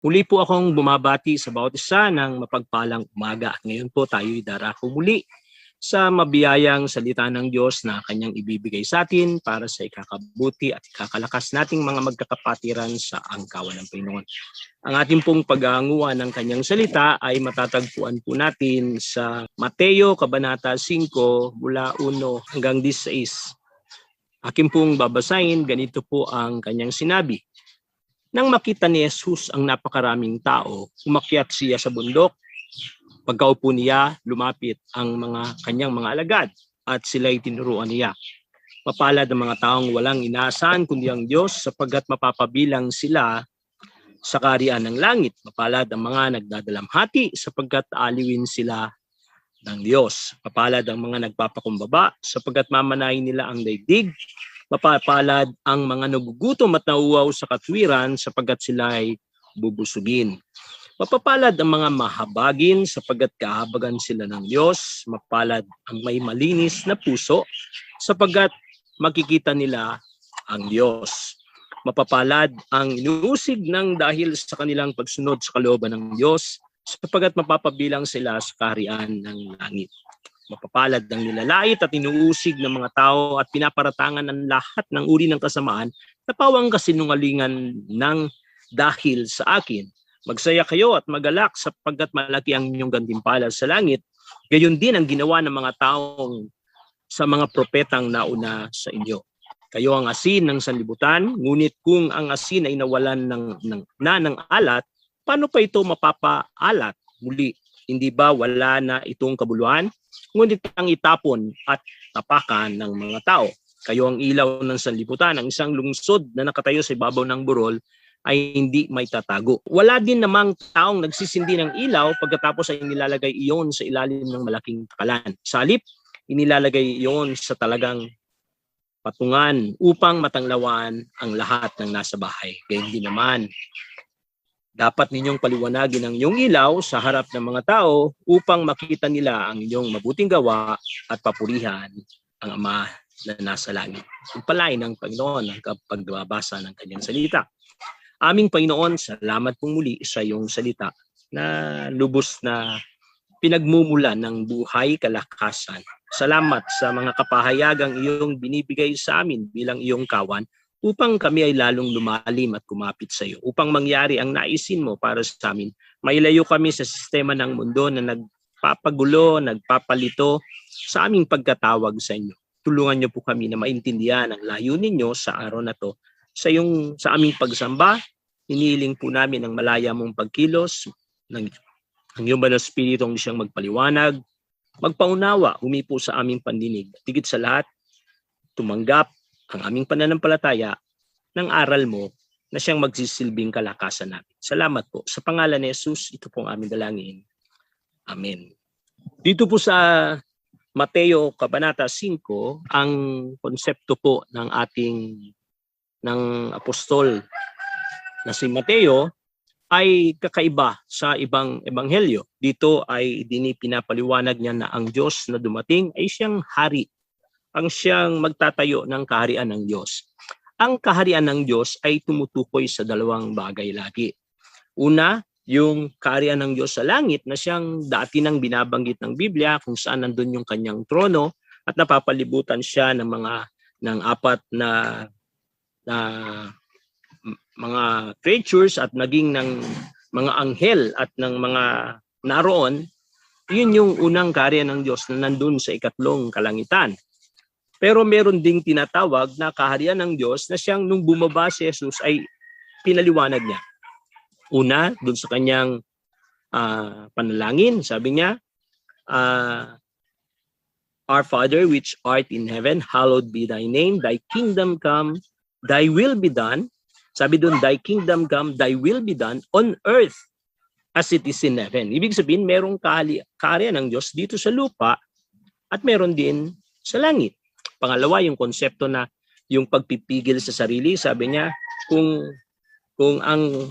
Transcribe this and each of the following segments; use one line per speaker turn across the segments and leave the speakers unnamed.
Muli po akong bumabati sa bawat isa ng mapagpalang umaga. At ngayon po tayo'y darako muli sa mabiyayang salita ng Diyos na kanyang ibibigay sa atin para sa ikakabuti at ikakalakas nating mga magkakapatiran sa angkawan ng Panginoon. Ang ating pong pag-aanguan ng kanyang salita ay matatagpuan po natin sa Mateo Kabanata 5 mula 1 hanggang 16. Akin pong babasahin, ganito po ang kanyang sinabi. Nang makita ni Jesus ang napakaraming tao, umakyat siya sa bundok. Pagkaupo niya, lumapit ang kanyang mga alagad at sila'y tinuruan niya. Mapalad ang mga taong walang inaasahan kundi ang Diyos sapagkat mapapabilang sila sa kaharian ng langit. Mapalad ang mga nagdadalamhati sapagkat aaliwin sila ng Diyos. Mapalad ang mga nagpapakumbaba sapagkat mamanahin nila ang daigdig. Mapapalad ang mga nagugutom at nauuhaw sa katwiran sapagkat sila ay bubusugin. Mapapalad ang mga mahabagin sapagkat kahabagan sila ng Diyos. Mapalad ang may malinis na puso sapagkat makikita nila ang Diyos. Mapapalad ang inuusig ng dahil sa kanilang pagsunod sa kalooban ng Diyos sapagkat mapapabilang sila sa kaharian ng langit. Mapapalad ang nilalait at inuusig ng mga tao at pinaparatangan ng lahat ng uri ng kasamaan na pawang kasinungalingan ng dahil sa akin. Magsaya kayo at magalak sapagkat malaki ang inyong gantimpala sa langit. Gayon din ang ginawa ng mga taong sa mga propetang nauna sa inyo. Kayo ang asin ng sanlibutan, ngunit kung ang asin ay nawalan ng alat, paano pa ito mapapaalat muli? Hindi ba wala na itong kabuluhan? Ngunit ang itapon at tapakan ng mga tao. Kayo ang ilaw ng sanlibutan, ang isang lungsod na nakatayo sa ibabaw ng burol ay hindi may tatago. Wala din namang taong nagsisindi ng ilaw pagkatapos ay nilalagay iyon sa ilalim ng malaking takalan. Sa halip, inilalagay iyon sa talagang patungan upang matanglawaan ang lahat ng nasa bahay. Gayon din naman, dapat ninyong paliwanagin ang inyong ilaw sa harap ng mga tao upang makita nila ang inyong mabuting gawa at papurihan ang Ama na nasa langit. Pagpalain ng Panginoon ang pagbabasa ng kanyang salita. Aming Panginoon, salamat pong muli sa iyong salita na lubos na pinagmumulan ng buhay kalakasan. Salamat sa mga kapahayagang iyong binibigay sa amin bilang iyong kawan upang kami ay lalong lumalim at kumapit sa iyo. Upang mangyari ang naisin mo para sa amin, mailayo kami sa sistema ng mundo na nagpapagulo, nagpapalito sa aming pagkatawag sa inyo. Tulungan niyo po kami na maintindihan ang layunin niyo sa araw na to. Sa aming pagsamba, hinihiling po namin ang malaya mong pagkilos, ang iyong banal na Espiritong siyang magpaliwanag, magpaunawa, humipo sa aming pandinig. Tigit sa lahat, tumanggap ang aming pananampalataya ng aral mo na siyang magsisilbing kalakasan namin. Salamat po. Sa pangalan ni Jesus, ito pong aming dalangin. Amen. Dito po sa Mateo Kabanata 5, ang konsepto po ng apostol na si Mateo ay kakaiba sa ibang ebanghelyo. Dito ay pinapaliwanag niya na ang Diyos na dumating ay siyang hari, ang siyang magtatayo ng kaharian ng Diyos. Ang kaharian ng Diyos ay tumutukoy sa dalawang bagay lagi. Una, yung kaharian ng Diyos sa langit na siyang dati nang binabanggit ng Biblia kung saan nandun yung kanyang trono at napapalibutan siya ng apat na mga creatures at naging ng mga anghel at ng mga naroon. Yun yung unang kaharian ng Diyos na nandun sa ikatlong kalangitan. Pero meron ding tinatawag na kaharian ng Diyos na siyang nung bumaba si Jesus ay pinaliwanag niya. Una, dun sa kanyang panalangin, sabi niya, Our Father which art in heaven, hallowed be thy name, thy kingdom come, thy will be done. Sabi dun, thy kingdom come, thy will be done on earth as it is in heaven. Ibig sabihin, merong kaharian ng Diyos dito sa lupa at meron din sa langit. Pangalawa, yung konsepto na yung pagpipigil sa sarili, sabi niya, kung ang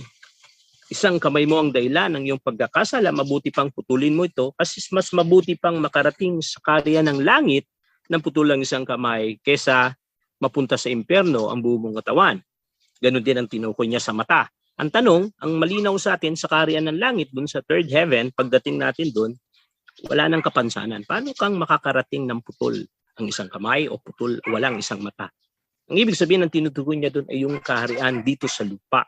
isang kamay mo ang dahilan ng iyong pagkakasala, mabuti pang putulin mo ito kasi mas mabuti pang makarating sa kaharian ng langit ng putulang isang kamay kesa mapunta sa impyerno ang buong mong katawan. Ganon din ang tinukoy niya sa mata. Ang tanong, ang malinaw sa atin sa kaharian ng langit, dun sa third heaven, pagdating natin dun, wala nang kapansanan. Paano kang makakarating ng putol ang isang kamay o putol walang isang mata? Ang ibig sabihin ng tinutukoy niya dun ay yung kaharian dito sa lupa.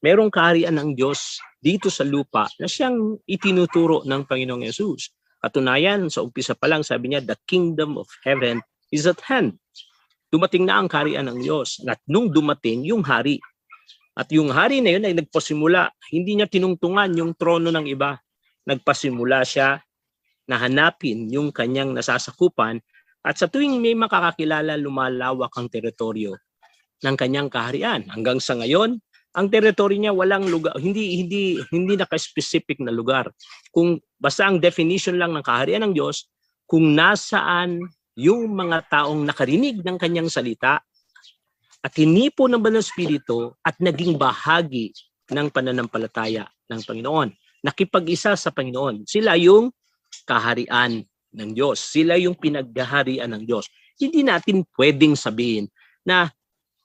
Merong kaharian ng Diyos dito sa lupa na siyang itinuturo ng Panginoong Yesus. Katunayan, sa umpisa pa lang sabi niya, the kingdom of heaven is at hand. Dumating na ang kaharian ng Diyos. At nung dumating, yung hari. At yung hari na yun ay nagpasimula. Hindi niya tinungtungan yung trono ng iba. Nagpasimula siya na hanapin yung kanyang nasasakupan. At sa tuwing may makakakilala, lumalawak ang teritoryo ng kanyang kaharian. Hanggang sa ngayon, ang teritoryo niya walang lugar, hindi naka-specific na lugar. Kung basta ang definition lang ng kaharian ng Diyos, kung nasaan yung mga taong nakarinig ng kanyang salita at hinipo ng Banal Espiritu at naging bahagi ng pananampalataya ng Panginoon. Nakipag-isa sa Panginoon. Sila yung kaharian ng Diyos. Sila yung pinaghaharian ng Diyos. Hindi natin pwedeng sabihin na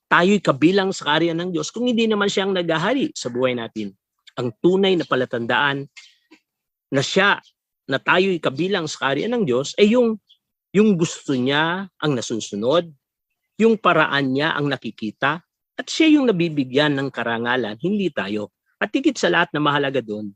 tayo'y kabilang sa kaharian ng Diyos kung hindi naman siyang naghahari sa buhay natin. Ang tunay na palatandaan na siya, na tayo'y kabilang sa kaharian ng Diyos ay yung gusto niya ang nasunsunod, yung paraan niya ang nakikita, at siya yung nabibigyan ng karangalan, hindi tayo. At higit sa lahat na mahalaga doon,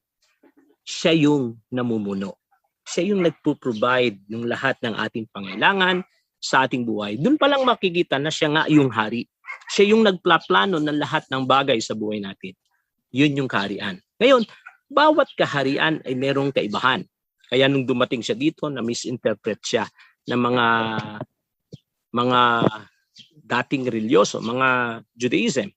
siya yung namumuno. Siya yung nagpo-provide ng lahat ng ating pangailangan sa ating buhay. Doon pa lang makikita na siya nga yung hari. Siya yung nagplaplano ng lahat ng bagay sa buhay natin. Yun yung kaharian. Ngayon, bawat kaharian ay merong kaibahan. Kaya nung dumating siya dito, na-misinterpret siya ng mga dating religyoso, mga Judaism.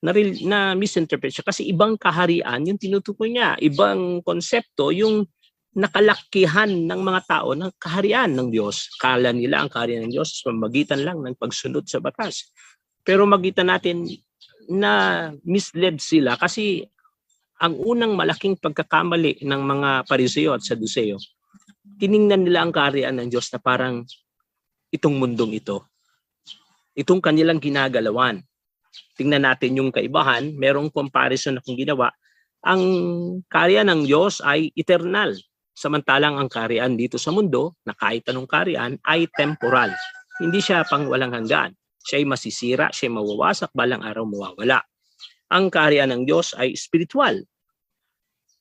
Na misinterpret siya kasi ibang kaharian yung tinutukoy niya. Ibang konsepto yung nakalakihan ng mga tao ng kaharian ng Diyos. Kala nila ang kaharian ng Diyos sa pamamagitan lang ng pagsunod sa batas. Pero makita natin na misled sila kasi ang unang malaking pagkakamali ng mga Pariseo at Saduceo, tiningnan nila ang kaharian ng Diyos na parang itong mundong ito. Itong kanilang ginagalawan. Tingnan natin yung kaibahan, merong comparison na kung ginawa. Ang kaharian ng Diyos ay eternal. Samantalang ang kaharian dito sa mundo, na kahit anong kaharian, ay temporal. Hindi siya pang walang hanggan. Siya ay masisira, siya ay mawawasak, balang araw mawawala. Ang kaharian ng Diyos ay spiritual,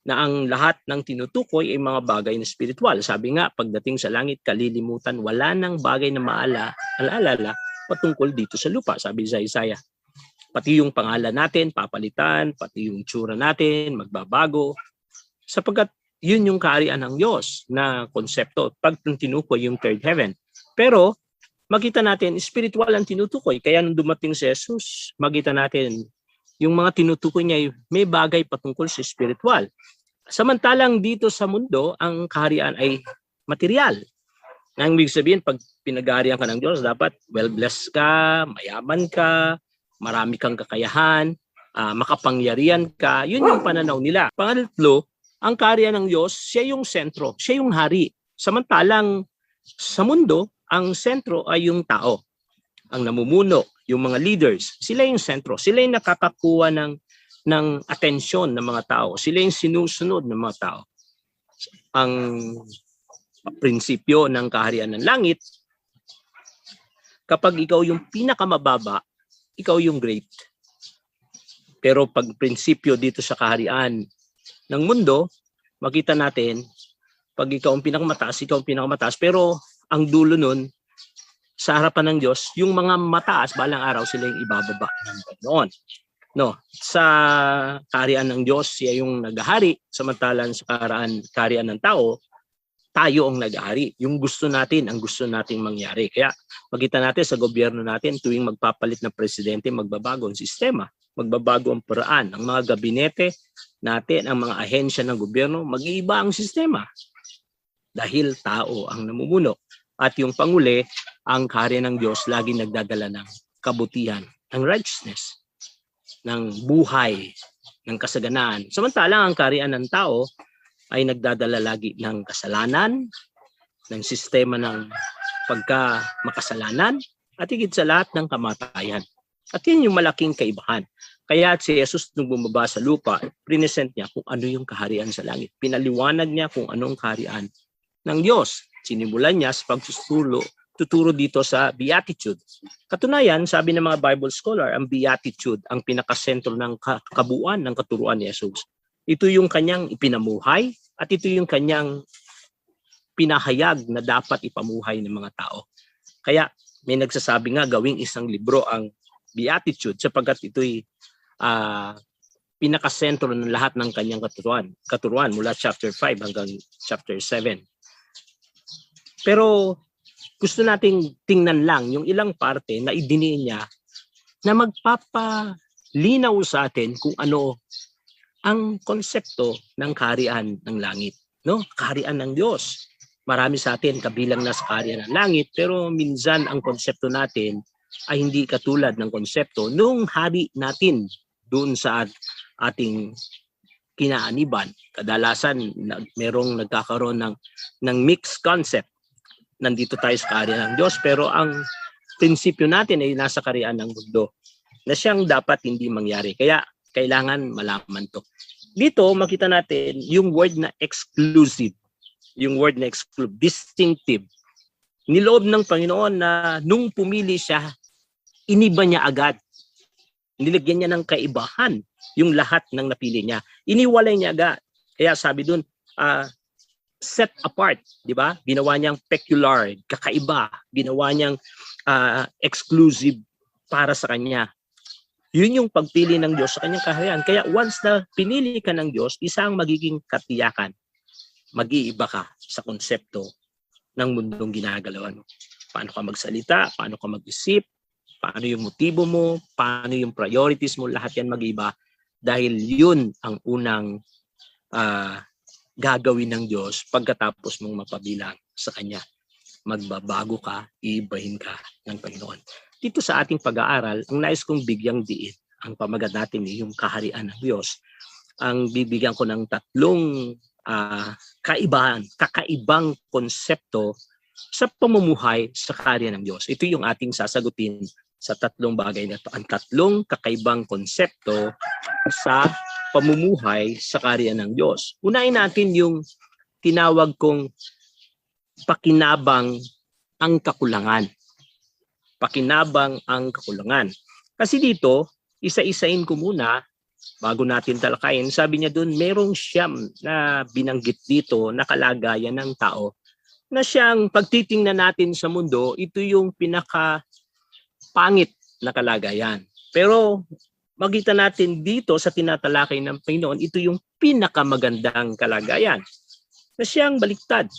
na ang lahat ng tinutukoy ay mga bagay na spiritual. Sabi nga, pagdating sa langit, kalilimutan, wala nang bagay na maalala patungkol dito sa lupa, sabi sa Isaiah. Pati yung pangalan natin, papalitan, pati yung tsura natin, magbabago. Sapagkat yun yung kaharian ng Diyos na konsepto pag tinukoy yung third heaven. Pero makita natin, spiritual ang tinutukoy. Kaya nung dumating si Jesus, makita natin yung mga tinutukoy niya, may bagay patungkol sa spiritual. Samantalang dito sa mundo, ang kaharian ay material. Ang ibig sabihin, pag pinag-aharian ka ng Diyos, dapat well-blessed ka, mayaman ka, marami kang kakayahan, makapangyarihan ka. Yun yung pananaw nila. Pangatlo, ang kaharian ng Diyos, siya yung sentro, siya yung hari. Samantalang sa mundo, ang sentro ay yung tao, ang namumuno, yung mga leaders. Sila yung sentro, sila yung nakakakuha ng atensyon ng mga tao. Sila yung sinusunod ng mga tao. Ang prinsipyo ng kaharian ng langit, kapag ikaw yung pinakamababa, ikaw yung great. Pero pag prinsipyo dito sa kaharian ng mundo, makita natin, pag ikaw ang pinakamataas, ikaw ang pinakamataas. Pero ang dulo nun, sa harapan ng Diyos, yung mga mataas, balang araw sila yung ibababa ng Panginoon. No, sa kaharian ng Diyos, siya yung naghahari, samantalang sa kaharian ng tao, tayo ang naghahari. Yung gusto natin, ang gusto nating mangyari. Kaya makita natin sa gobyerno natin, tuwing magpapalit ng presidente, magbabago ang sistema, magbabago ang paraan. Ang mga gabinete natin, ang mga ahensya ng gobyerno, mag-iiba ang sistema. Dahil tao ang namumuno. At yung panguli, ang kaharian ng Diyos lagi nagdadala ng kabutihan, ng righteousness, ng buhay, ng kasaganaan. Samantalang ang kaharian ng tao ay nagdadala lagi ng kasalanan, ng sistema ng pagka-makasalanan, at higit sa lahat ng kamatayan. At yun yung malaking kaibahan. Kaya si Jesus nung bumaba sa lupa, present niya kung ano yung kaharian sa langit. Pinaliwanag niya kung anong kaharian ng Diyos. Sinimulan niya sa tuturo dito sa Beatitude. Katunayan, sabi ng mga Bible scholar, ang Beatitude ang pinakasentro ng kabuuan ng katuruan ni Jesus. Ito yung kanyang ipinamuhay at ito yung kanyang pinahayag na dapat ipamuhay ng mga tao. Kaya may nagsasabi nga gawing isang libro ang Beatitude sapagkat ito'y pinakasentro ng lahat ng kanyang katuruan mula chapter 5 hanggang chapter 7. Pero gusto nating tingnan lang yung ilang parte na idiniin niya na magpapalinaw sa atin kung ano ang konsepto ng kaharian ng langit, no? Kaharian ng Diyos. Marami sa atin kabilang na sa kaharian ng langit, pero minsan ang konsepto natin ay hindi katulad ng konsepto nung hari natin doon sa ating kinaaniban. Kadalasan merong nagkakaroon ng mixed concept. Nandito tayo sa kaharian ng Diyos, pero ang prinsipyo natin ay nasa kaharian ng mundo na siyang dapat hindi mangyari. Kaya kailangan malaman to. Dito makita natin yung word na exclusive, yung word na exclusive, distinctive. Niloob ng Panginoon na nung pumili siya, iniba niya agad. Nilagyan niya ng kaibahan yung lahat ng napili niya. Iniwalay niya agad. Kaya sabi dun, set apart, di ba? Ginawa niyang peculiar, kakaiba. Ginawa niyang exclusive para sa kanya. Yun yung pagpili ng Diyos sa kanyang kaharian. Kaya once na pinili ka ng Diyos, isang magiging katiyakan. Mag-iiba ka sa konsepto ng mundong ginagalawan mo. Paano ka magsalita, paano ka mag-isip, paano yung motibo mo, paano yung priorities mo, lahat yan mag-iba. Dahil yun ang unang gagawin ng Diyos pagkatapos mong mapabilang sa Kanya. Magbabago ka, iibahin ka ng Panginoon. Dito sa ating pag-aaral, ang nais kong bigyang diin, ang pamagat natin yung kaharian ng Diyos. Ang bibigyan ko ng tatlong kakaibang konsepto sa pamumuhay sa kaharian ng Diyos. Ito yung ating sasagutin sa tatlong bagay na ito. Ang tatlong kakaibang konsepto sa pamumuhay sa kaharian ng Diyos. Unahin natin yung tinawag kong pakinabang ang kakulangan. Pakinabang ang kakulangan. Kasi dito, isa-isain ko muna bago natin talakayin. Sabi niya doon, merong siyam na binanggit dito na kalagayan ng tao na siyang pagtitingnan natin sa mundo, ito yung pinaka-pangit na kalagayan. Pero makita natin dito sa tinatalakay ng Panginoon, ito yung pinakamagandang kalagayan na siyang baliktad.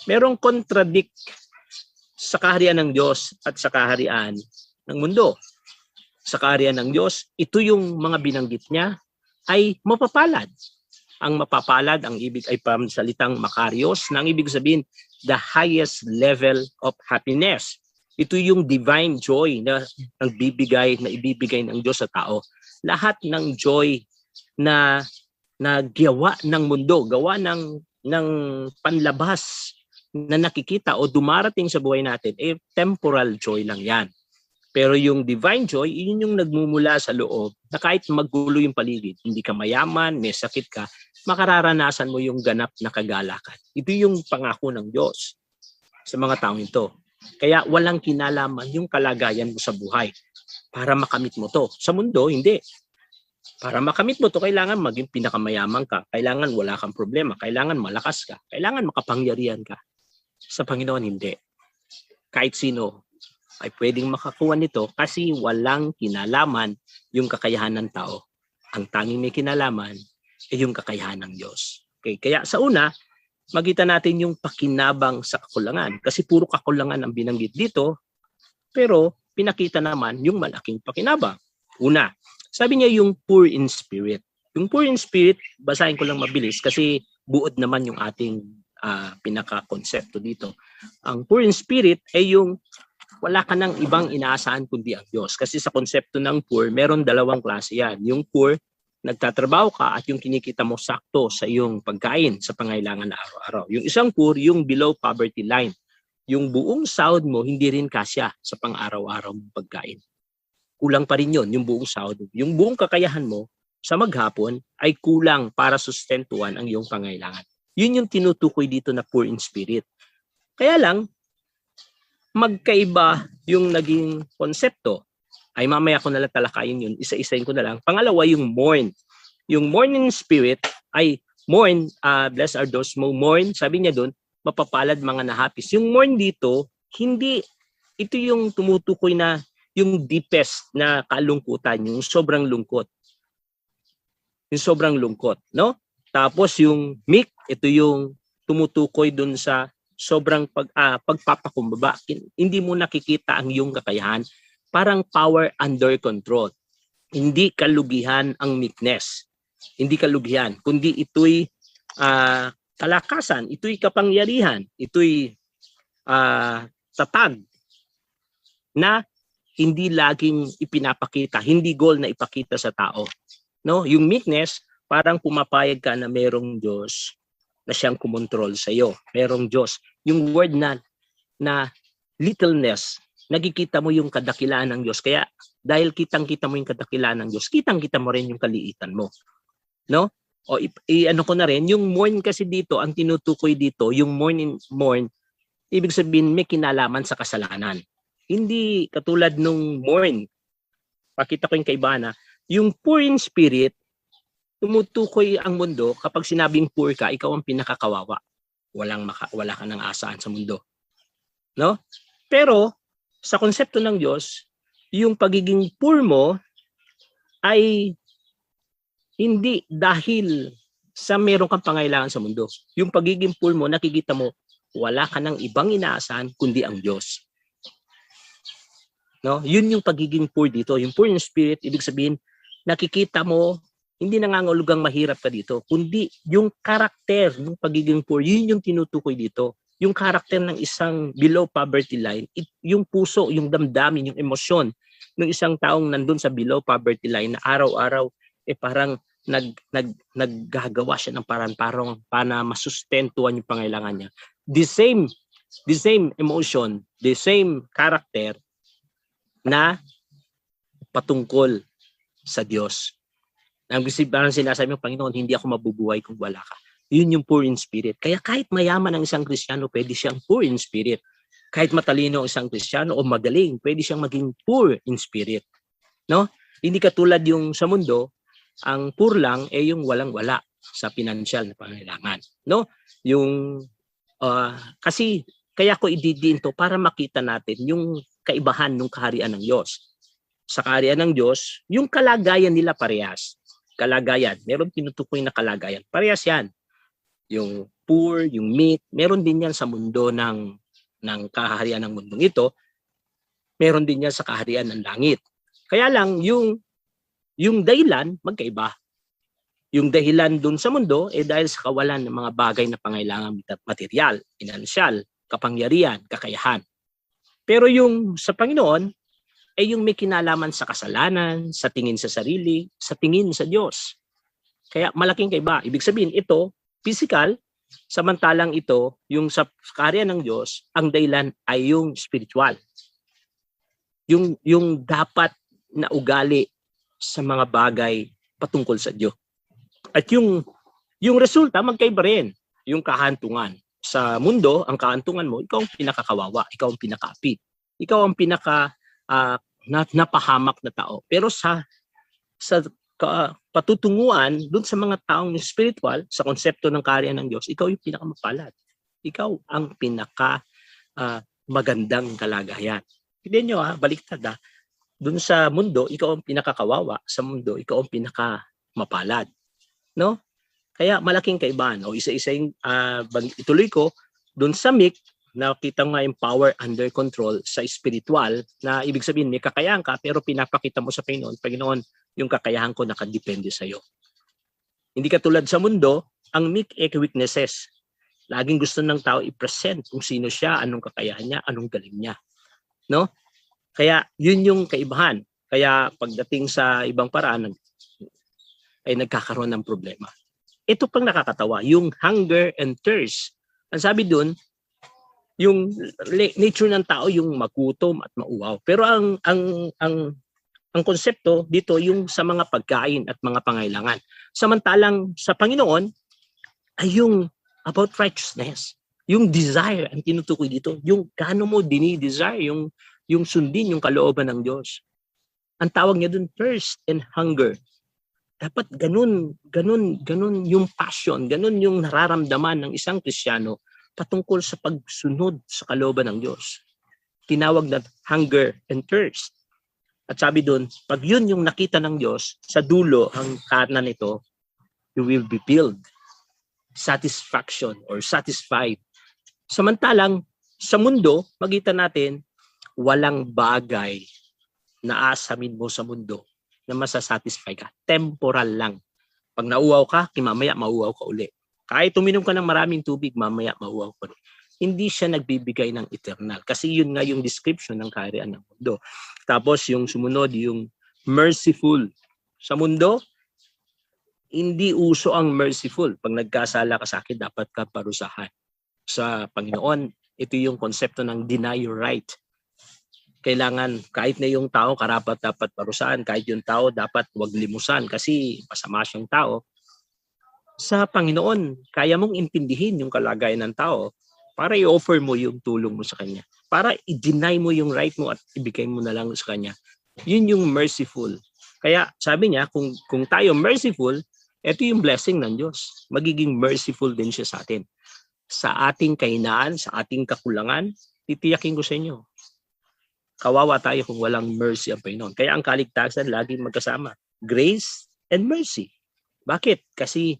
Merong contradict sa kaharian ng Diyos at sa kaharian ng mundo. Sa kaharian ng Diyos, ito yung mga binanggit niya ay mapapalad. Ang mapapalad, ang ibig ay pamsalitang makarios, na ang ibig sabihin, the highest level of happiness. Ito yung divine joy na ibibigay ng Diyos sa tao. Lahat ng joy na gawa ng mundo, gawa ng panlabas na nakikita o dumarating sa buhay natin, temporal joy lang yan. Pero yung divine joy, yun yung nagmumula sa loob na kahit magulo yung paligid, hindi ka mayaman, may sakit ka, makararanasan mo yung ganap na kagalakan. Ito yung pangako ng Diyos sa mga taong ito. Kaya walang kinalaman yung kalagayan mo sa buhay para makamit mo to. Sa mundo, hindi. Para makamit mo to, kailangan maging pinakamayaman ka. Kailangan wala kang problema. Kailangan malakas ka. Kailangan makapangyarihan ka. Sa Panginoon, hindi. Kahit sino ay pwedeng makakuha nito kasi walang kinalaman yung kakayahan ng tao. Ang tanging may kinalaman ay yung kakayahan ng Diyos. Okay? Kaya sa una, makita natin yung pakinabang sa kakulangan. Kasi puro kakulangan ang binanggit dito, pero pinakita naman yung malaking pakinabang. Una, sabi niya yung poor in spirit. Yung poor in spirit, basahin ko lang mabilis kasi buod naman yung ating pinaka-konsepto dito. Ang poor in spirit ay yung wala ka nang ibang inaasahan kundi ang Diyos. Kasi sa konsepto ng poor, meron dalawang klase yan. Yung poor, nagtatrabaho ka at yung kinikita mo sakto sa iyong pagkain sa pangailangan na araw-araw. Yung isang poor, yung below poverty line. Yung buong sahod mo, hindi rin kasya sa pang-araw-araw mong pagkain. kulang pa rin yun, yung buong sahod. Yung buong kakayahan mo sa maghapon ay kulang para sustentuhan ang iyong pangailangan. Yun yung tinutukoy dito na poor in spirit. Kaya lang, magkaiba yung naging konsepto. Ay mamaya ko na lang talakayin yun, isa-isayin ko na lang. Pangalawa, yung mourn. Yung mourn in spirit ay mourn, blessed are those who mourn, sabi niya doon, mapapalad mga nahapis. Yung mourn dito, hindi, ito yung tumutukoy na yung deepest na kalungkutan, yung sobrang lungkot. Yung sobrang lungkot, no? Tapos yung meek, ito yung tumutukoy dun sa sobrang pagpapakumbaba. Hindi mo nakikita ang iyong kakayahan. Parang power under control. Hindi kalugihan ang meekness. Hindi kalugihan, kundi ito'y kalakasan, ito'y kapangyarihan, ito'y tatag na hindi laging ipinapakita, hindi goal na ipakita sa tao. No, yung meekness, parang pumapayag ka na merong Diyos na siyang kumontrol sa iyo. Merong Diyos. Yung word na littleness, nakikita mo yung kadakilaan ng Diyos. Kaya dahil kitang-kita mo yung kadakilaan ng Diyos, kitang-kita mo rin yung kaliitan mo. No? O ano ko na rin, yung mourn kasi dito, ang tinutukoy dito, yung mourn, ibig sabihin may kinalaman sa kasalanan. Hindi katulad nung mourn. Pakita ko yung kaibahan na, yung poor in spirit, tumutukoy ang mundo kapag sinabing poor ka, ikaw ang pinakakawawa. Wala ka ng asahan sa mundo. No? Pero sa konsepto ng Diyos, yung pagiging poor mo ay hindi dahil sa meron kang pangailangan sa mundo. Yung pagiging poor mo, nakikita mo, wala ka ng ibang inaasahan kundi ang Diyos. No? Yun yung pagiging poor dito. Yung poor in spirit, ibig sabihin, nakikita mo, hindi nangangahulugang mahirap ka dito, kundi yung karakter ng pagiging poor, yun yung tinutukoy dito. Yung karakter ng isang below poverty line, yung puso, yung damdamin, yung emosyon ng isang taong nandun sa below poverty line na araw-araw parang naggagawa siya ng parang para masustentuhan yung pangailangan niya. The same emotion, the same character na patungkol sa Diyos. Parang sinasabi ng Panginoon, hindi ako mabubuhay kung wala ka. Yun yung poor in spirit. Kaya kahit mayaman ang isang Kristiyano, pwede siyang poor in spirit. Kahit matalino ang isang Kristiyano o magaling, pwede siyang maging poor in spirit. No? Hindi katulad yung sa mundo, ang poor lang yung walang-wala sa financial na pangailangan. No? Yung kasi kaya ko ididiin to para makita natin yung kaibahan ng kaharian ng Diyos. Sa kaharian ng Diyos, yung kalagayan nila parehas. Kalagayan, meron tinutukoy na kalagayan. Parehas yan. Yung poor, yung meek, meron din yan sa mundo ng kaharian ng mundong ito. Meron din yan sa kaharian ng langit. Kaya lang, yung dahilan, magkaiba. Yung dahilan dun sa mundo, dahil sa kawalan ng mga bagay na pangailangan material, pinansyal, kapangyarihan, kakayahan. Pero yung sa Panginoon, yung may kinalaman sa kasalanan, sa tingin sa sarili, sa tingin sa Diyos. Kaya malaking kaiba. Ibig sabihin, ito, physical, samantalang ito, yung sa kaharian ng Diyos, ang dahilan ay yung spiritual. Yung dapat na ugali sa mga bagay patungkol sa Diyos. At yung resulta, magkaiba rin. Yung kahantungan. Sa mundo, ang kahantungan mo, ikaw ang pinakakawawa, ikaw ang pinakaapi, ikaw ang napahamak na tao. Pero sa patutunguan dun sa mga taong spiritual, sa konsepto ng kaharian ng Diyos, ikaw yung pinakamapalad. Ikaw ang magandang kalagayan. Hindi nyo baliktad dun sa mundo, ikaw ang pinakakawawa. Sa mundo, ikaw ang pinakamapalad. No? Kaya malaking kaibahan. Isa-isa yung ituloy ko, dun sa meek, nakita nga yung power under control sa spiritual, na ibig sabihin may kakayahan ka, pero pinapakita mo sa Panginoon, yung kakayahan ko nakadepende sa iyo. Hindi katulad sa mundo, ang meek weaknesses. Laging gusto ng tao i-present kung sino siya, anong kakayahan niya, anong galing niya. No? Kaya yun yung kaibahan. Kaya pagdating sa ibang paraan, ay nagkakaroon ng problema. Ito pang nakakatawa, yung hunger and thirst. Ang sabi dun, yung nature ng tao yung magutom at mauwaw. Pero ang ang konsepto dito yung sa mga pagkain at mga pangailangan. Samantalang sa Panginoon ay yung about righteousness. Yung desire ang tinutukoy dito. Yung gaano mo dinidesire, yung sundin, yung kalooban ng Diyos. Ang tawag niya dun, thirst and hunger. Dapat ganun yung passion, ganun yung nararamdaman ng isang Kristiyano patungkol sa pagsunod sa kalooban ng Diyos. Tinawag na hunger and thirst. At sabi doon, pag yun yung nakita ng Diyos, sa dulo, ang kanan nito, you will be filled. Satisfaction or satisfied. Samantalang, sa mundo, makita natin, walang bagay na asamin mo sa mundo na masasatisfy ka. Temporal lang. Pag nauwaw ka, mamaya mauwaw ka uli. Kahit uminom ka ng maraming tubig, mamaya mauwaw ka uli. Hindi siya nagbibigay ng eternal. Kasi yun nga yung description ng kaharian ng mundo. Tapos yung sumunod, yung merciful. Sa mundo, hindi uso ang merciful. Pag nagkasala ka sa akin, dapat ka parusahan. Sa Panginoon, ito yung konsepto ng deny your right. Kailangan, kahit na yung tao, karapat dapat parusahan. Kahit yung tao, dapat wag limusan kasi masama siyang tao. Sa Panginoon, kaya mong intindihin yung kalagayan ng tao para i-offer mo yung tulong mo sa Kanya. Para i-deny mo yung right mo at ibigay mo na lang sa Kanya. Yun yung merciful. Kaya sabi niya, kung tayo merciful, ito yung blessing ng Diyos. Magiging merciful din siya sa atin. Sa ating kahinaan, sa ating kakulangan, titiyakin ko sa inyo. Kawawa tayo kung walang mercy ang Panginoon. Kaya ang kaligtasan laging magkasama. Grace and mercy. Bakit? Kasi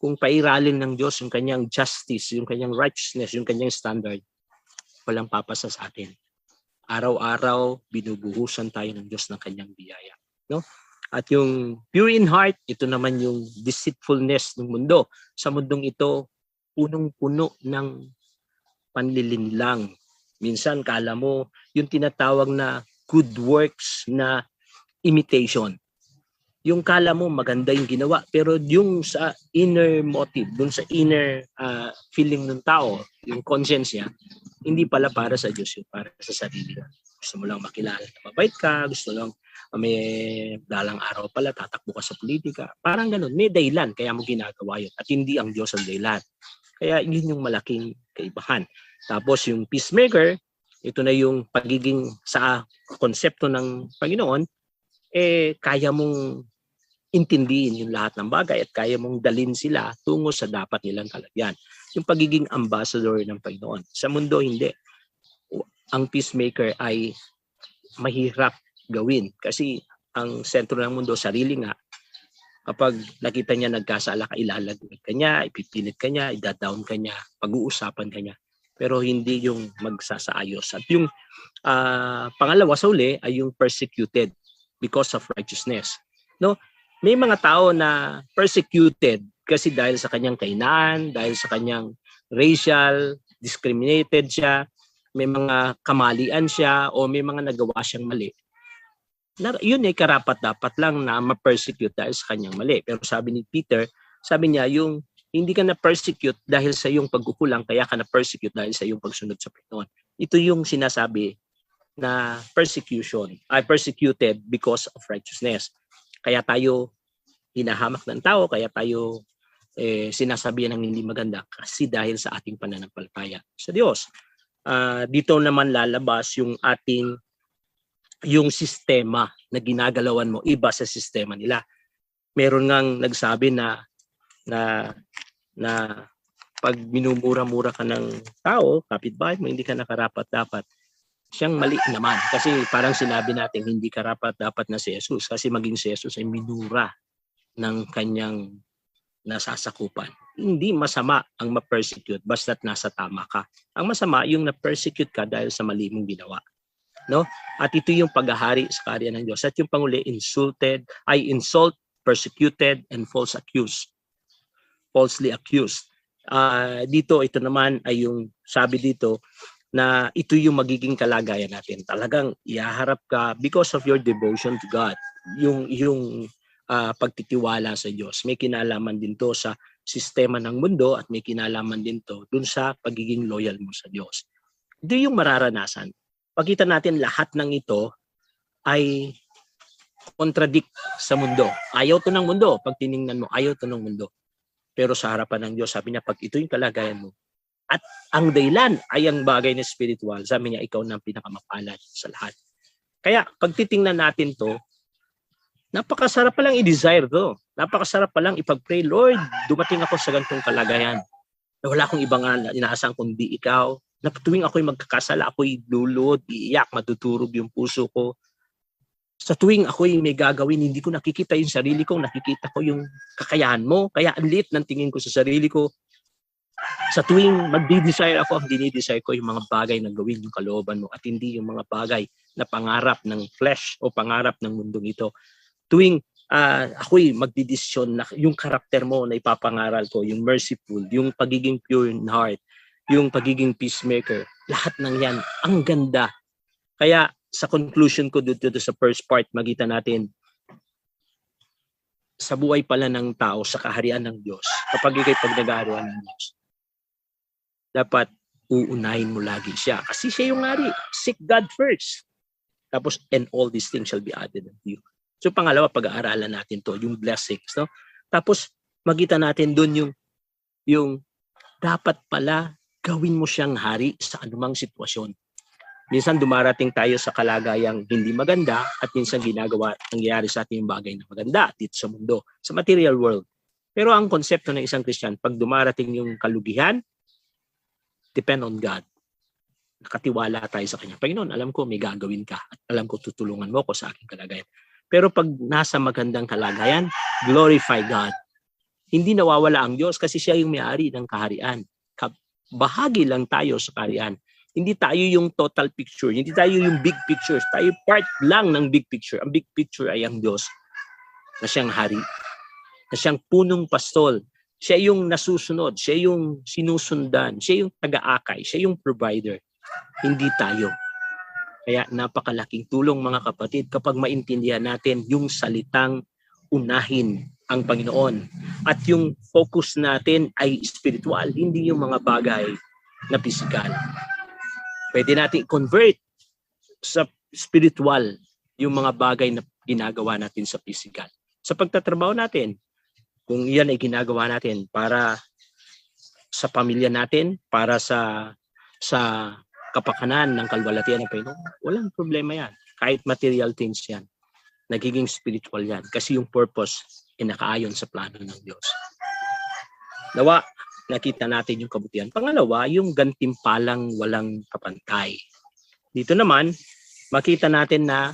kung pairalin ng Diyos yung kanyang justice, yung kanyang righteousness, yung kanyang standard, walang papasa sa atin. Araw-araw, binubuhusan tayo ng Diyos ng kanyang biyaya. No? At yung pure in heart, ito naman yung deceitfulness ng mundo. Sa mundong ito, punong-puno ng panlilinlang. Minsan, kala mo, yung tinatawag na good works na imitation. Yung kala mo maganda yung ginawa, pero yung sa inner motive, dun sa inner feeling ng tao, yung conscience niya, hindi pala para sa Diyos yun, para sa sarili. Gusto mo lang makilala na mabait ka, gusto lang may dalang araw pala, tatakbo ka sa politika. Parang ganun, may dahilan, kaya mo ginagawa yun. At hindi ang Diyos ang dahilan. Kaya yun yung malaking kaibahan. Tapos yung peacemaker, ito na yung pagiging sa konsepto ng Panginoon, kaya mong intindihin yung lahat ng bagay at kaya mong dalhin sila tungo sa dapat nilang kalagyan. Yung pagiging ambassador ng Panginoon. Sa mundo, hindi. Ang peacemaker ay mahirap gawin kasi ang sentro ng mundo, sarili nga. Kapag nakita niya nagkasala ka, ilalagay ka niya, ipipilit ka niya, idadown ka niya, pag-uusapan ka niya. Pero hindi yung magsasaayos. At yung pangalawa sa uli ay yung persecuted because of righteousness. No? May mga tao na persecuted kasi dahil sa kanyang kahinaan, dahil sa kanyang racial, discriminated siya, may mga kamalian siya o may mga nagawa siyang mali. Yun ay karapat-dapat lang na ma-persecute dahil sa kanyang mali. Pero sabi ni Peter, sabi niya yung hindi ka na-persecute dahil sa iyong pagkukulang, kaya ka na-persecute dahil sa iyong pagsunod sa Panginoon. Ito yung sinasabi na persecution, ay persecuted because of righteousness. Kaya tayo hinahamak ng tao, kaya tayo sinasabihan ng hindi maganda kasi dahil sa ating pananampalataya sa Diyos. Dito naman lalabas yung yung sistema na ginagalawan mo, iba sa sistema nila. Meron ngang nagsabi na pag minumura-mura ka ng tao, kapitbahay mo, hindi ka nakarapat-dapat, siyang mali naman. Kasi parang sinabi natin, hindi karapat-dapat na si Jesus. Kasi maging si Jesus ay minura ng kanyang nasasakupan. Hindi masama ang ma-persecute basta't nasa tama ka. Ang masama yung na-persecute ka dahil sa mali mong ginawa. No? At ito yung paghahari sa kaharian ng Diyos. At yung panguli, insult, persecuted, and falsely accused. Dito, ito naman ay yung sabi dito na ito yung magiging kalagayan natin. Talagang ihaharap ka because of your devotion to God. Yung pagtitiwala sa Diyos. May kinalaman din to sa sistema ng mundo at may kinalaman din to dun sa pagiging loyal mo sa Diyos. Ito yung mararanasan. Pagkita natin lahat ng ito ay contradict sa mundo. Ayaw to ng mundo. Pag tiningnan mo, ayaw to ng mundo. Pero sa harapan ng Diyos, sabi niya, pag ito yung kalagayan mo, at ang dahilan ay ang bagay na spiritual, sabi niya, ikaw na ang pinakamapalad sa lahat. Kaya, pag titingnan natin to, napakasarap palang i-desire to. Napakasarap palang ipag-pray, Lord, dumating ako sa ganitong kalagayan. Na wala akong ibang inaasahan kundi ikaw. Na tuwing ako'y magkakasala, ako'y lulod, iiyak, matuturog yung puso ko. Sa tuwing ako'y may gagawin, hindi ko nakikita yung sarili ko, nakikita ko yung kakayahan mo. Kaya ang liit ng tingin ko sa sarili ko. Sa tuwing magdi-desire ako, ang dinidesire ko yung mga bagay na gawin yung kalooban mo at hindi yung mga bagay na pangarap ng flesh o pangarap ng mundong ito. Tuwing ako'y magdidesisyon na yung karakter mo na ipapangaral ko, yung merciful, yung pagiging pure in heart, yung pagiging peacemaker, lahat ng yan, ang ganda. Kaya sa conclusion ko dito sa first part, makita natin sa buhay pala ng tao, sa kaharian ng Diyos, kapag ikay pag nag-aaruan ng Diyos, dapat uunahin mo lagi siya. Kasi siya yung hari. Seek God first. Tapos, and all these things shall be added unto you. So, pangalawa, pag-aaralan natin to, yung blessings. No? Tapos, makita natin doon yung dapat pala gawin mo siyang hari sa anumang sitwasyon. Minsan dumarating tayo sa kalagayang hindi maganda at minsan nangyayari sa atin yung bagay na maganda dito sa mundo, sa material world. Pero ang konsepto ng isang Christian, pag dumarating yung kalugihan, depend on God. Nakatiwala tayo sa Kanya. Panginoon, alam ko may gagawin ka at alam ko tutulungan mo ko sa aking kalagayan. Pero pag nasa magandang kalagayan, glorify God. Hindi nawawala ang Diyos kasi siya yung may-ari ng kaharian. Bahagi lang tayo sa kaharian. Hindi tayo yung total picture. Hindi tayo yung big picture. Tayo part lang ng big picture. Ang big picture ay ang Diyos na siyang hari. Na siyang punong pastol. Siya yung nasusunod. Siya yung sinusundan. Siya yung taga-akay. Siya yung provider. Hindi tayo. Kaya napakalaking tulong mga kapatid kapag maintindihan natin yung salitang unahin ang Panginoon. At yung focus natin ay spiritual. Hindi yung mga bagay na physical. Pwede natin convert sa spiritual yung mga bagay na ginagawa natin sa physical. Sa pagtatrabaho natin, kung yan ay ginagawa natin para sa pamilya natin, para sa kapakanan ng kalwalatian ng Panginoon, walang problema yan. Kahit material things yan. Nagiging spiritual yan. Kasi yung purpose ay nakaayon sa plano ng Diyos. Nawa, nakita natin yung kabutihan. Pangalawa, yung gantimpalang walang kapantay. Dito naman, makita natin na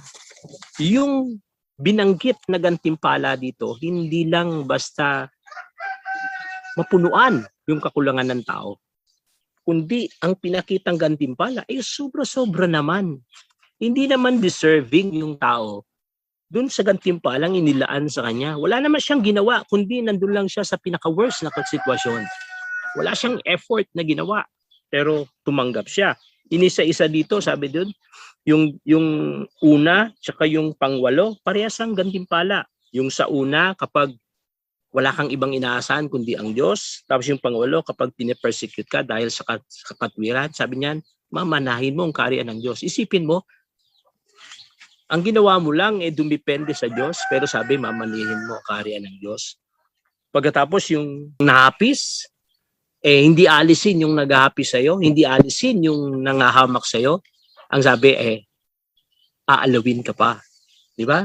yung binanggit na gantimpala dito, hindi lang basta mapunuan yung kakulangan ng tao, kundi ang pinakitang gantimpala ay sobra-sobra naman. Hindi naman deserving yung tao dun sa gantimpalang inilaan sa kanya. Wala naman siyang ginawa, kundi nandun lang siya sa pinaka-worst na sitwasyon. Wala siyang effort na ginawa, pero tumanggap siya. Inisa-isa dito, sabi doon, yung una, tsaka yung pangwalo, parehas ang gantimpala. Yung sa una, kapag wala kang ibang inaasahan kundi ang Diyos. Tapos yung pangwalo, kapag pinipersecute ka dahil sa katwiran, sabi niyan, mamanahin mo ang kaharian ng Diyos. Isipin mo, ang ginawa mo lang dumipende sa Diyos, pero sabi, mamanahin mo ang kaharian ng Diyos. Pagkatapos yung nahapis, hindi alisin yung naghahapis sa'yo, hindi alisin yung nangahamak sa'yo. Ang sabi, aalawin ka pa. Di ba?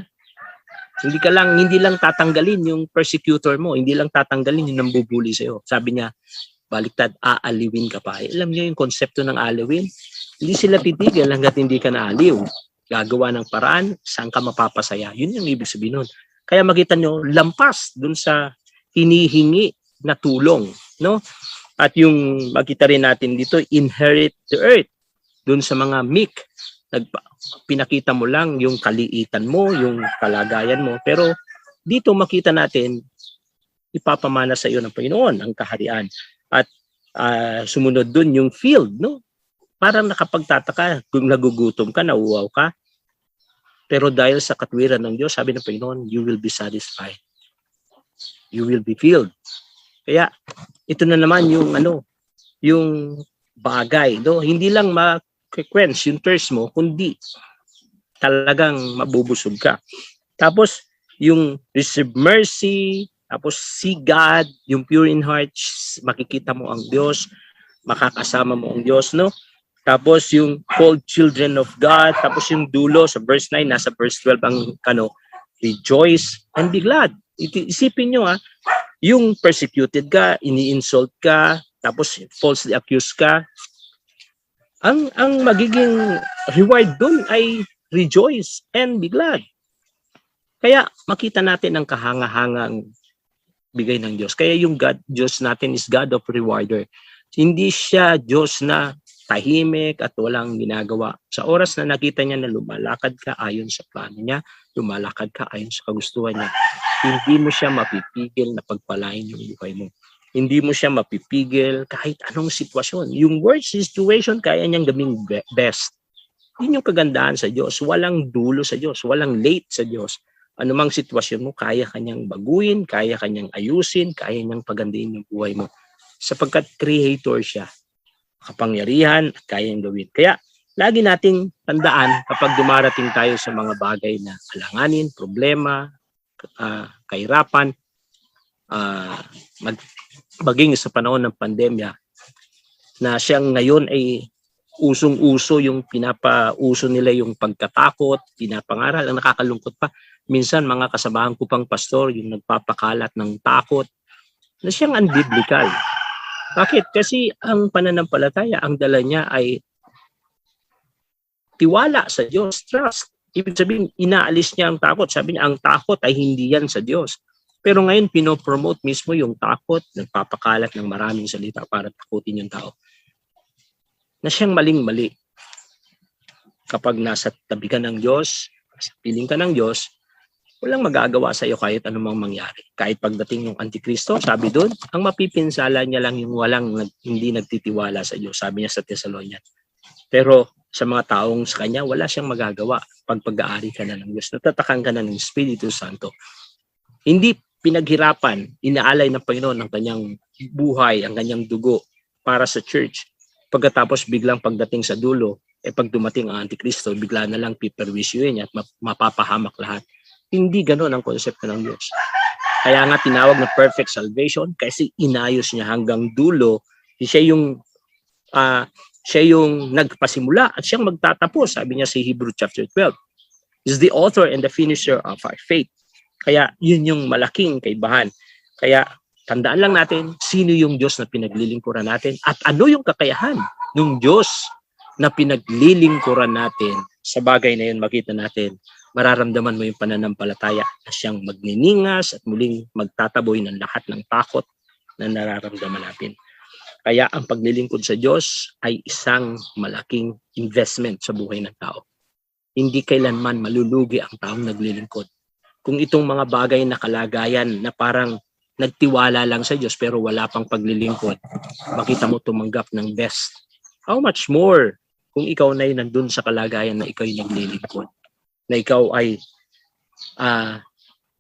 Hindi lang tatanggalin yung persecutor mo, hindi lang tatanggalin yung nambubuli sa'yo. Sabi niya, baliktad, aaliwin ka pa. Alam niyo yung konsepto ng alawin? Hindi sila titigil hanggat hindi ka naaliw. Gagawa ng paraan, saan ka mapapasaya. Yun yung ibig sabihin nun. Kaya makita nyo, lampas dun sa hinihingi na tulong. No? At yung makita rin natin dito, inherit the earth. Dun sa mga meek, pinakita mo lang yung kaliitan mo, yung kalagayan mo. Pero dito makita natin, ipapamana sa iyo ng Panginoon ang kaharian. At sumunod dun yung field. No? Parang nakapagtataka, kung nagugutom ka, nauuaw ka. Pero dahil sa katwiran ng Diyos, sabi ng Panginoon, you will be satisfied. You will be filled. Kaya ito na naman yung bagay, no? Hindi lang ma-quench yung thirst mo, kundi talagang mabubusog ka. Tapos, yung receive mercy, tapos see God, yung pure in heart, makikita mo ang Diyos, makakasama mo ang Diyos, no? Tapos yung called children of God, tapos yung dulo sa verse 9, nasa verse 12 ang rejoice and be glad. Isipin nyo yung persecuted ka, ini-insult ka, tapos falsely accused ka, ang magiging reward dun ay rejoice and be glad. Kaya makita natin ang kahangahangang bigay ng Diyos. Kaya yung Diyos natin is God of rewarder. Hindi siya Diyos na tahimik at walang ginagawa. Sa oras na nakita niya na lumalakad ka ayon sa plano niya, lumalakad ka ayon sa kagustuhan niya, hindi mo siya mapipigil na pagpalain yung buhay mo. Hindi mo siya mapipigil kahit anong sitwasyon. Yung worst situation, kaya niyang gawing best. Yun yung kagandahan sa Diyos. Walang dulo sa Diyos. Walang late sa Diyos. Anumang sitwasyon mo, kaya kanyang baguhin, kaya kanyang ayusin, kaya niyang pagandahin yung buhay mo. Sapagkat creator siya. Kapangyarihan at kaya niyang gawin. Kaya, lagi nating tandaan kapag dumarating tayo sa mga bagay na alanganin, problema, kahirapan, maging sa panahon ng pandemya, na siyang ngayon ay usong-uso yung pinapauso nila yung pagkatakot, pinapangaral, ang nakakalungkot pa. Minsan mga kasamahan ko pang pastor yung nagpapakalat ng takot na siyang unbiblical. Bakit? Kasi ang pananampalataya, ang dala niya ay tiwala sa Diyos, trust. Ibig sabihin, inaalis niya ang takot. Sabi niya, ang takot ay hindi yan sa Diyos. Pero ngayon, pinopromote mismo yung takot, nagpapakalat ng maraming salita para takutin yung tao. Na siyang maling-mali. Kapag nasa tabi ka ng Diyos, sa piling ka ng Diyos, walang magagawa sa iyo kahit anumang mangyari. Kahit pagdating ng Antikristo, sabi doon, ang mapipinsala niya lang yung hindi nagtitiwala sa Diyos. Sabi niya sa Thessalonian. Pero sa mga taong sa kanya, wala siyang magagawa pag pag-aari ka na ng Diyos. Natatakan ka na ng Espiritu Santo. Hindi pinaghirapan, inaalay ng Panginoon ang kanyang buhay, ang kanyang dugo para sa church. Pagkatapos biglang pagdating sa dulo, pag dumating ang Antikristo, bigla na lang piperwisyuhin niya at mapapahamak lahat. Hindi ganoon ang konsepto ng Diyos. Kaya nga tinawag na perfect salvation kasi inayos niya hanggang dulo. Siya yung nagpasimula at siyang magtatapos. Sabi niya sa Hebrew chapter 12. Is the author and the finisher of our faith. Kaya yun yung malaking kaibahan. Kaya tandaan lang natin sino yung Diyos na pinaglilingkuran natin at ano yung kakayahan ng Diyos na pinaglilingkuran natin. Sa bagay na yun makita natin, mararamdaman mo yung pananampalataya na siyang magniningas at muling magtataboy ng lahat ng takot na nararamdaman natin. Kaya ang paglilingkod sa Diyos ay isang malaking investment sa buhay ng tao. Hindi kailanman malulugi ang taong naglilingkod. Kung itong mga bagay na kalagayan na parang nagtiwala lang sa Diyos pero wala pang paglilingkod, makita mo tumanggap ng best. How much more kung ikaw na nandun sa kalagayan na ikaw ay naglilingkod? Na ikaw ay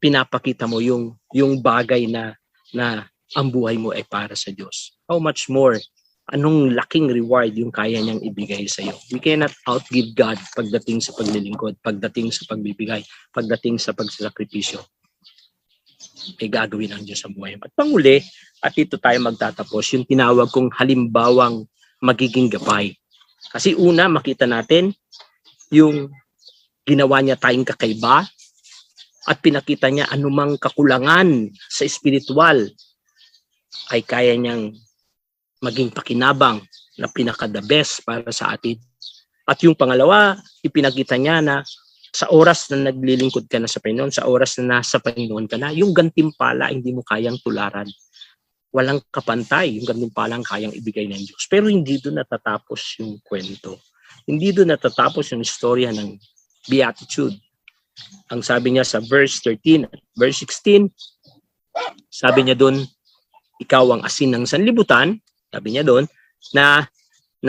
pinapakita mo yung bagay na ang buhay mo ay para sa Diyos. How much more? Anong laking reward yung kaya niyang ibigay sa iyo? We cannot outgive God pagdating sa paglilingkod, pagdating sa pagbibigay, pagdating sa pagsasakripisyo. Ay gagawin ng Diyos sa buhay mo. At panguli, at ito tayo magtatapos, yung tinawag kong halimbawang magiging gabay. Kasi una, makita natin yung ginawa niya tayong kakaiba at pinakita niya anumang kakulangan sa espiritual ay kaya niyang maging pakinabang na pinaka-the best para sa atin. At yung pangalawa, ipinakita niya na sa oras na naglilingkod ka na sa Panginoon, sa oras na nasa Panginoon ka na, yung gantimpala hindi mo kayang tularan. Walang kapantay, yung gantimpala ang kayang ibigay ng Diyos. Pero hindi doon natatapos yung kwento. Hindi doon natatapos yung istorya ng Beatitude. Ang sabi niya sa verse 13, verse 16, sabi niya doon, ikaw ang asin ng sanlibutan, sabi niya doon, na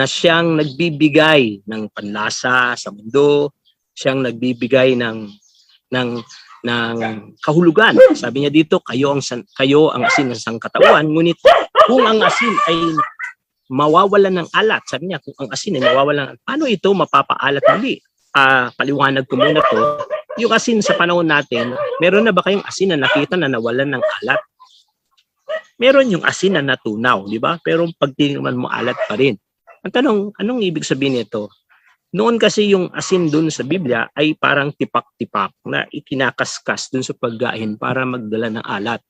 siyang nagbibigay ng panlasa sa mundo, siyang nagbibigay ng kahulugan. Sabi niya dito, kayo ang asin ng sangkatawan, ngunit kung ang asin ay mawawalan ng alat, sabi niya, kung ang asin ay mawawalan, paano ito mapapaalat muli? Paliwanag ko muna to. Yung asin sa panahon natin, meron na ba kayong asin na nakita na nawalan ng alat? Meron yung asin na natunaw, di ba? Pero pag tinignan mo, alat pa rin. Ang tanong, anong ibig sabihin nito? Noon kasi yung asin dun sa Biblia ay parang tipak-tipak na ikinakaskas dun sa pagkain para magdala ng alat.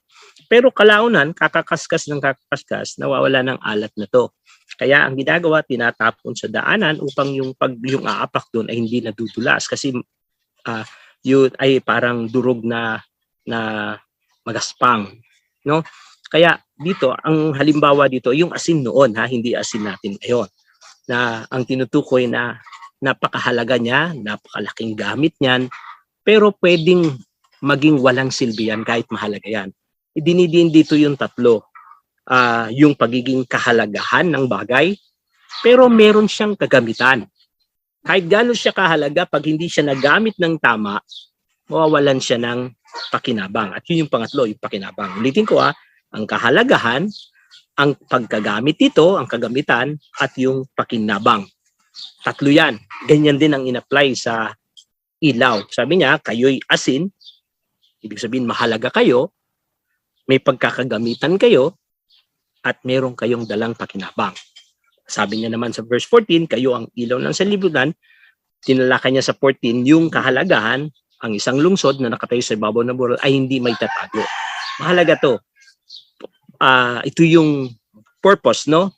Pero kalaunan, kakakaskas ng kakakaskas, nawawala ng alat na to. Kaya ang ginagawa, tinatapon sa daanan upang yung aapak doon ay hindi nadudulas kasi yun ay parang durog na magaspang, no? Kaya dito, ang halimbawa dito, yung asin noon, hindi asin natin ngayon, na ang tinutukoy na napakahalaga niya, napakalaking gamit niyan, pero pwedeng maging walang silbi yan kahit mahalaga yan. Idinidiin dito yung tatlo, yung pagiging kahalagahan ng bagay, pero meron siyang kagamitan. Kahit gano'n siya kahalaga, pag hindi siya nagamit ng tama, mawawalan siya ng pakinabang. At yun yung pangatlo, yung pakinabang. Ulitin ko ang kahalagahan, ang pagkagamit ito, ang kagamitan, at yung pakinabang. Tatlo yan. Ganyan din ang in-apply sa ilaw. Sabi niya, kayo'y asin, ibig sabihin mahalaga kayo, may pagkakagamitan kayo, at meron kayong dalang pakinabang. Sabi niya naman sa verse 14, kayo ang ilaw ng sanlibutan. Tinalakay niya sa 14, yung kahalagahan, ang isang lungsod na nakatayo sa ibabaw ng bundok ay hindi may tatago. Mahalaga to. Ito yung purpose, no?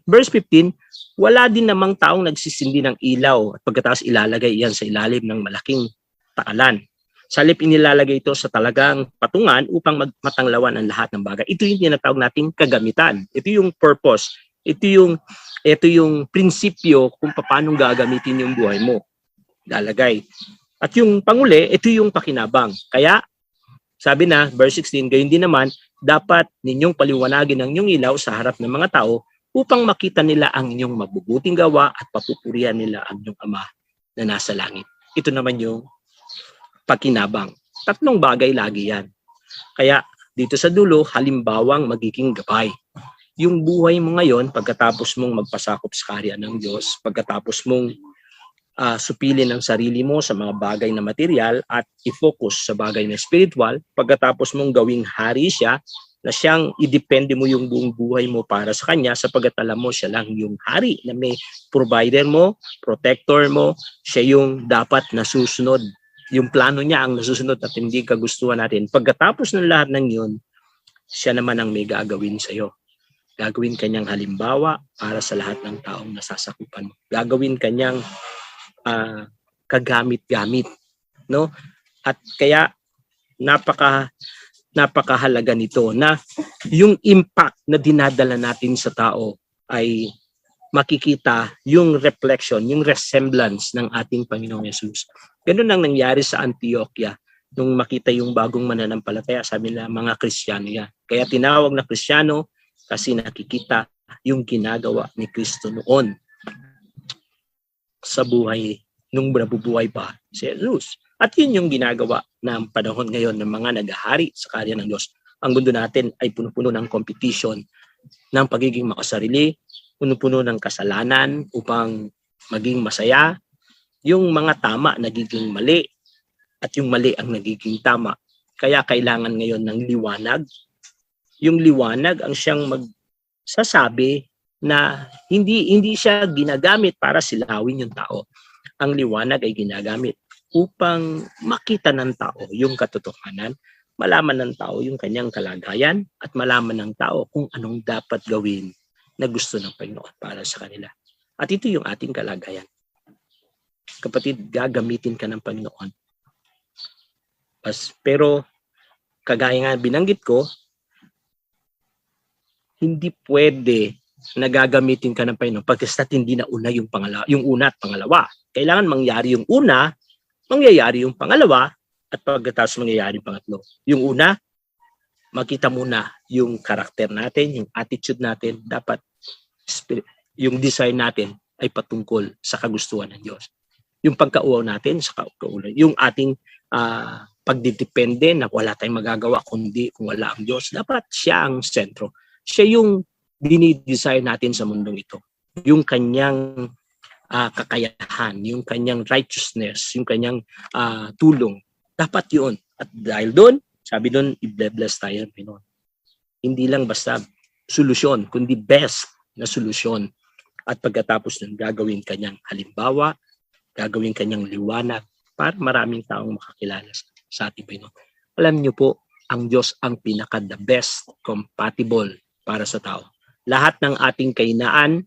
Verse 15, wala din namang taong nagsisindi ng ilaw at pagkatapos ilalagay iyan sa ilalim ng malaking takalan. Sa halip inilalagay ito sa talagang patungan upang matanglawan ang lahat ng bagay. Ito yung tinatawag nating kagamitan. Ito yung purpose. Ito yung prinsipyo kung paano gagamitin yung buhay mo. Lalagay. At yung panguli, ito yung pakinabang. Kaya, sabi na, verse 16, gayon din naman, dapat ninyong paliwanagin ang inyong ilaw sa harap ng mga tao upang makita nila ang inyong mabubuting gawa at papupurihan nila ang inyong Ama na nasa langit. Ito naman yung pakinabang. Tatlong bagay lagi yan. Kaya, dito sa dulo, halimbawang magiging gabay. Yung buhay mo ngayon, pagkatapos mong magpasakop sa karya ng Diyos, pagkatapos mong supilin ang sarili mo sa mga bagay na material at i-focus sa bagay na spiritual, pagkatapos mong gawing hari siya, na siyang idepende mo yung buong buhay mo para sa Kanya, sapagkat alam mo siya lang yung hari na may provider mo, protector mo, siya yung dapat nasusunod. Yung plano niya ang nasusunod at hindi kagustuhan natin. Pagkatapos ng lahat ng yun, siya naman ang may gagawin sa iyo. Gagawin kanyang halimbawa para sa lahat ng taong nasasakupan mo. Gagawin kanyang kagamit-gamit, no? At kaya napakahalaga nito na yung impact na dinadala natin sa tao ay makikita yung reflection, yung resemblance ng ating Panginoong Yesus. Ganun ang nangyari sa Antioquia nung makita yung bagong mananampalataya, sabi nila mga Kristiyano yan. Kaya tinawag na Kristiyano kasi nakikita yung ginagawa ni Kristo noon sa buhay nung nabubuhay pa si Jesus. At yun yung ginagawa ng panahon ngayon ng mga naghahari sa karya ng Diyos. Ang mundo natin ay puno-puno ng competition, ng pagiging makasarili, puno-puno ng kasalanan upang maging masaya. Yung mga tama nagiging mali at yung mali ang nagiging tama. Kaya kailangan ngayon ng liwanag. Yung liwanag ang siyang magsasabi na hindi siya ginagamit para silawin yung tao. Ang liwanag ay ginagamit upang makita ng tao yung katotohanan, malaman ng tao yung kanyang kalagayan, at malaman ng tao kung anong dapat gawin na gusto ng Panginoon para sa kanila. At ito yung ating kalagayan. Kapatid, gagamitin ka ng Panginoon. Pero, kagaya nga binanggit ko, hindi pwede na gagamitin ka ng Panginoon pagkastat hindi na una yung pangalawa, yung una at pangalawa. Kailangan mangyari yung una, mangyayari yung pangalawa, at pagkatapos mangyayari yung pangatlo. Yung una, makita muna yung karakter natin, yung attitude natin, dapat yung design natin ay patungkol sa kagustuhan ng Diyos. Yung pagkauaw natin sa kauulan, yung ating pagdidepende na wala tayong magagawa kundi kung wala ang Diyos, dapat siya ang sentro. Siya yung dinidesign natin sa mundong ito. Yung kanyang kakayahan, yung kanyang righteousness, yung kanyang tulong. Dapat yun. At dahil doon, sabi doon, i-bless tayo ng Panginoon. Hindi lang basta solusyon, kundi best na solusyon. At pagkatapos nun, gagawin kanyang halimbawa, gagawin kanyang liwanag para maraming taong makakilala sa ating Panginoon. Alam niyo po, ang Diyos ang pinaka-the best compatible para sa tao. Lahat ng ating kahinaan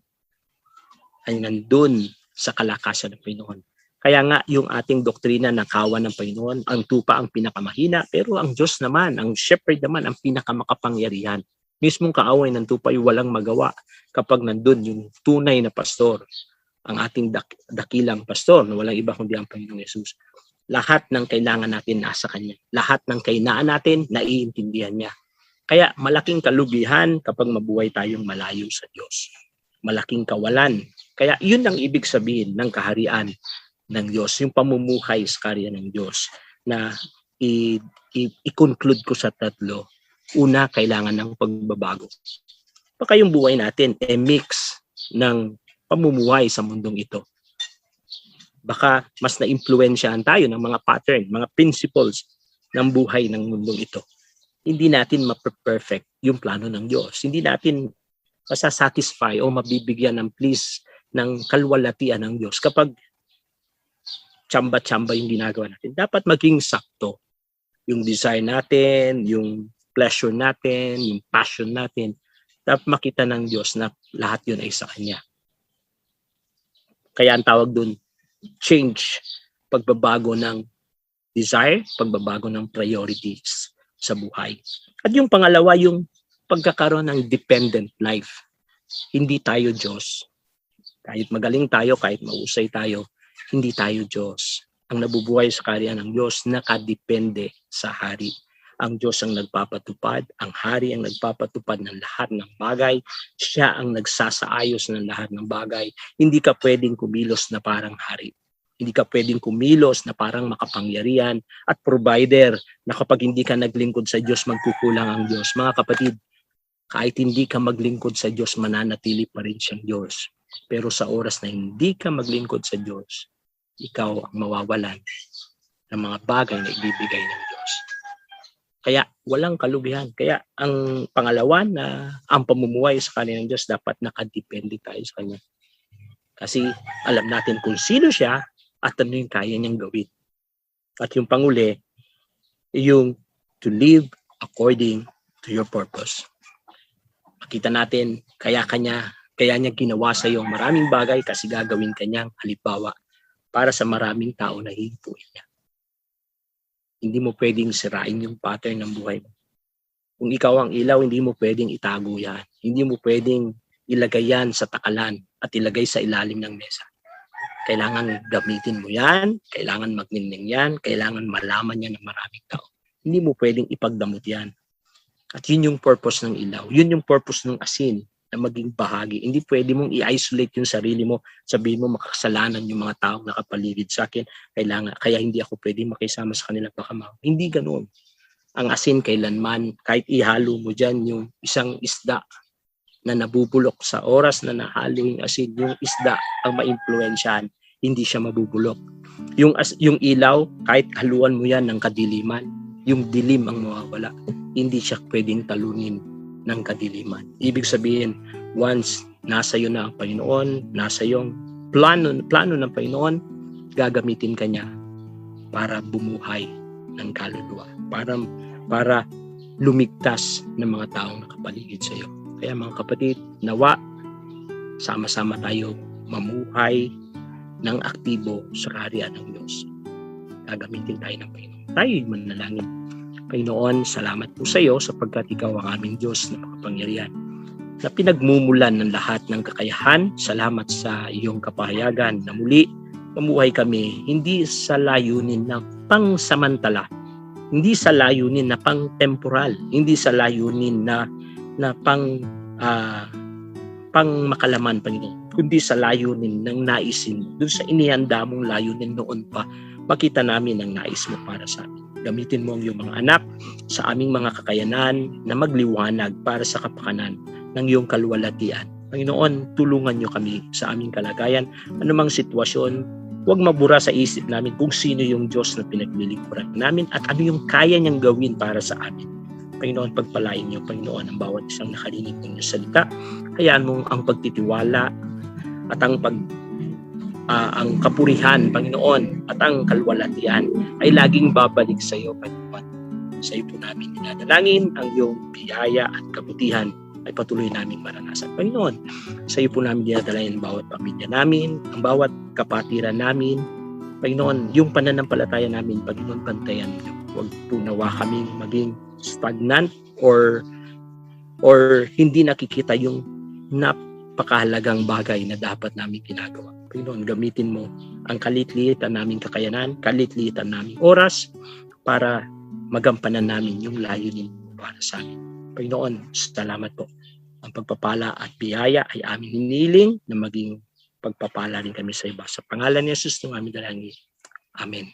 ay nandun sa kalakasan ng Panginoon. Kaya nga, yung ating doktrina na kawan ng Panginoon, ang tupa ang pinakamahina, pero ang Diyos naman, ang shepherd naman, ang pinakamakapangyarihan. Mismong kaaway ng tupa ay walang magawa kapag nandun yung tunay na pastor, ang ating dakilang pastor, na walang iba kundi ang Panginoong Yesus. Lahat ng kailangan natin nasa Kanya. Lahat ng kahinaan natin, naiintindihan niya. Kaya malaking kalugihan kapag mabuhay tayong malayo sa Diyos. Malaking kawalan. Kaya yun ang ibig sabihin ng kaharian ng Diyos, yung pamumuhay sa kaharian ng Diyos na i-conclude ko sa tatlo. Una, kailangan ng pagbabago. Baka yung buhay natin mix ng pamumuhay sa mundong ito. Baka mas na-impluwensyahan tayo ng mga pattern, mga principles ng buhay ng mundong ito. Hindi natin ma-perfect yung plano ng Diyos. Hindi natin masasatisfy o mabibigyan ng please ng kalwalatian ng Diyos kapag tsamba-tsamba yung ginagawa natin. Dapat maging sakto yung desire natin, yung pleasure natin, yung passion natin. Dapat makita ng Diyos na lahat yun ay sa Kanya. Kaya ang tawag dun, change, pagbabago ng desire, pagbabago ng priorities sa buhay. At yung pangalawa, yung pagkakaroon ng dependent life. Hindi tayo Diyos. Kahit magaling tayo, kahit mausay tayo, hindi tayo Diyos. Ang nabubuhay sa kaharian ng Diyos, nakadepende sa hari. Ang Diyos ang nagpapatupad, ang hari ang nagpapatupad ng lahat ng bagay, siya ang nagsasaayos ng lahat ng bagay. Hindi ka pwedeng kumilos na parang hari. Hindi ka pwedeng kumilos na parang makapangyarihan at provider na kapag hindi ka naglingkod sa Diyos, magkukulang ang Diyos. Mga kapatid, kahit hindi ka maglingkod sa Diyos, mananatili pa rin siyang Diyos. Pero sa oras na hindi ka maglingkod sa Diyos, ikaw ang mawawalan ng mga bagay na ibibigay ng Diyos. Kaya walang kalugihan. Kaya ang pangalawa na ang pamumuhay sa Kanya ng Diyos, dapat nakadepende tayo sa Kanya. Kasi alam natin kung sino siya at ano yung kaya niyang gawin. At yung panguli, yung to live according to your purpose. Makita natin, kaya niya ginawa sa iyo maraming bagay kasi gagawin kanyang halimbawa para sa maraming tao na hihintuin niya. Hindi mo pwedeng sirain yung pattern ng buhay mo. Kung ikaw ang ilaw, hindi mo pwedeng itago yan. Hindi mo pwedeng ilagay yan sa takalan at ilagay sa ilalim ng mesa. Kailangan gamitin mo yan, kailangan magninning yan, kailangan malaman yan ng maraming tao. Hindi mo pwedeng ipagdamot yan. At yun yung purpose ng ilaw. Yun yung purpose ng asin na maging bahagi. Hindi pwede mong i-isolate yung sarili mo. Sabihin mo makakasalanan yung mga taong nakapaligid sa akin. Kaya hindi ako pwede makisama sa kanila. Hindi ganoon. Ang asin kailanman, kahit ihalo mo dyan yung isang isda na nabubulok sa oras na nahalo yung asin, yung isda ang maimpluwensyahan, hindi siya mabubulok. Yung ilaw, kahit haluan mo yan ng kadiliman, yung dilim ang mawawala. Hindi siya pwedeng talunin ng kadiliman. Ibig sabihin, once nasa iyo na ang Panginoon, nasa yung plano ng Panginoon, gagamitin ka niya para bumuhay ng kaluluwa, para lumigtas ng mga taong nakapaligid sa iyo. Kaya mga kapatid, nawa, sama-sama tayo mamuhay ng aktibo sa kaharian ng Diyos. Gagamitin tayo ng Panginoon. Tayo'y manalangin. Panginoon, salamat po sa iyo sapagkat ikaw ang aming Diyos na makapangyarihan na pinagmumulan ng lahat ng kakayahan. Salamat sa iyong kapahayagan na muli mamuhay kami hindi sa layunin na pangsamantala, hindi sa layunin na pang-temporal, hindi sa layunin na pang makalaman, Panginoon, kundi sa layunin ng naisin mo. Doon sa inihanda mong layunin noon pa, makita namin ang nais mo para sa amin. Gamitin mo ang iyong mga anak sa aming mga kakayanan na magliwanag para sa kapakanan ng iyong kaluwalhatian Panginoon, tulungan niyo kami sa aming kalagayan. Anumang sitwasyon, huwag mabura sa isip namin kung sino yung Diyos na pinaglilingkuran namin at ano yung kaya niyang gawin para sa amin. Panginoon, pagpalain niyo, Panginoon, ang bawat isang nakarinig ng iyong salita. Hayaan mong ang pagtitiwala at ang kapurihan, Panginoon, at ang kalwalatian ay laging babalik sa iyo, Panginoon. Sa iyo po namin dinadalangin ang iyong biyaya at kabutihan ay patuloy namin maranasan. Panginoon, sa iyo po namin dinadalangin ang bawat pamilya namin, ang bawat kapatiran namin. Panginoon, yung pananampalataya namin, Panginoon, bantayan niyo. Huwag po nawa kaming maging stagnant or hindi nakikita yung napakahalagang bagay na dapat namin ginagawa. Panginoon, gamitin mo ang kalit-liitan naming kakayanan, kalit-liitan naming oras para magampanan namin yung layunin para sa amin. Panginoon, salamat po. Ang pagpapala at biyaya ay aming hiniling na maging pagpapala rin kami sa iba. Sa pangalan ni Jesus, ng aming dalangin. Amen.